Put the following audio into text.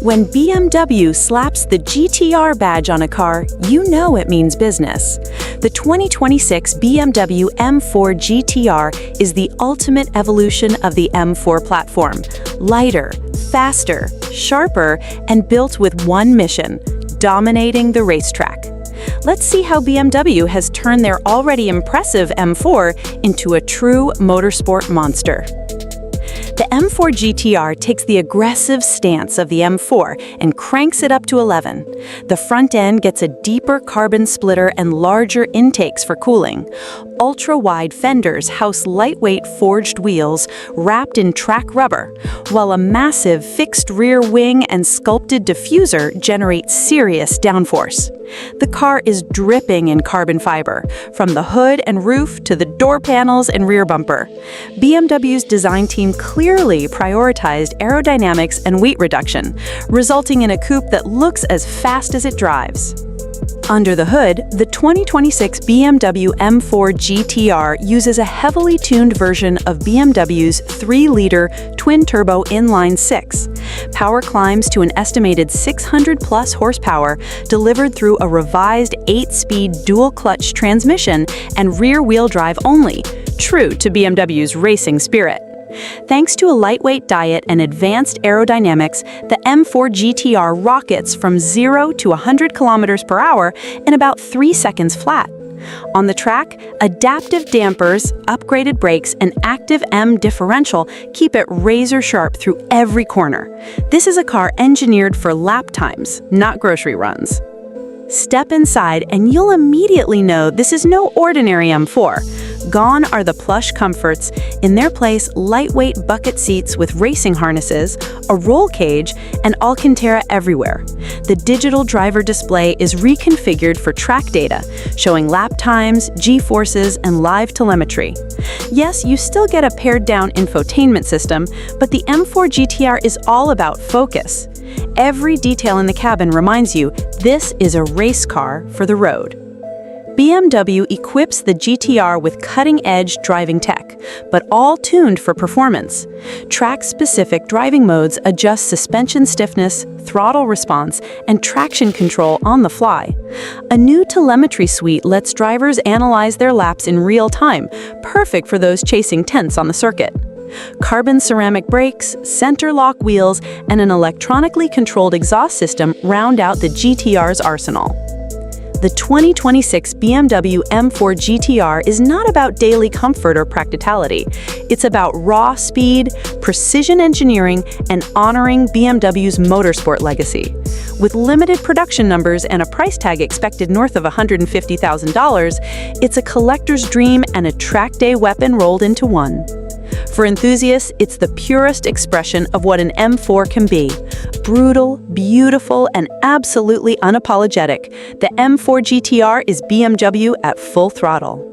When BMW slaps the GTR badge on a car, you know it means business. The 2026 BMW M4 GTR is the ultimate evolution of the M4 platform. Lighter, faster, sharper, and built with one mission: dominating the racetrack. Let's see how BMW has turned their already impressive M4 into a true motorsport monster. The M4 GTR takes the aggressive stance of the M4 and cranks it up to 11. The front end gets a deeper carbon splitter and larger intakes for cooling. Ultra-wide fenders house lightweight forged wheels wrapped in track rubber, while a massive fixed rear wing and sculpted diffuser generate serious downforce. The car is dripping in carbon fiber, from the hood and roof to the door panels and rear bumper. BMW's design team clearly prioritized aerodynamics and weight reduction, resulting in a coupe that looks as fast as it drives. Under the hood, the 2026 BMW M4 GTR uses a heavily tuned version of BMW's 3-liter twin-turbo inline-six. Power climbs to an estimated 600-plus horsepower, delivered through a revised 8-speed dual-clutch transmission and rear-wheel drive only, true to BMW's racing spirit. Thanks to a lightweight diet and advanced aerodynamics, the M4 GTR rockets from 0 to 100 kilometers per hour in about 3 seconds flat. On the track, adaptive dampers, upgraded brakes, and active M differential keep it razor-sharp through every corner. This is a car engineered for lap times, not grocery runs. Step inside and you'll immediately know this is no ordinary M4. Gone are the plush comforts. In their place, lightweight bucket seats with racing harnesses, a roll cage, and Alcantara everywhere. The digital driver display is reconfigured for track data, showing lap times, G-forces, and live telemetry. Yes, you still get a pared-down infotainment system, but the M4 GTR is all about focus. Every detail in the cabin reminds you this is a race car for the road. BMW equips the GTR with cutting-edge driving tech, but all tuned for performance. Track-specific driving modes adjust suspension stiffness, throttle response, and traction control on the fly. A new telemetry suite lets drivers analyze their laps in real time, perfect for those chasing tenths on the circuit. Carbon ceramic brakes, center lock wheels, and an electronically controlled exhaust system round out the GTR's arsenal. The 2026 BMW M4 GTR is not about daily comfort or practicality. It's about raw speed, precision engineering, and honoring BMW's motorsport legacy. With limited production numbers and a price tag expected north of $150,000, it's a collector's dream and a track day weapon rolled into one. For enthusiasts, it's the purest expression of what an M4 can be. Brutal, beautiful, and absolutely unapologetic. The M4 GTR is BMW at full throttle.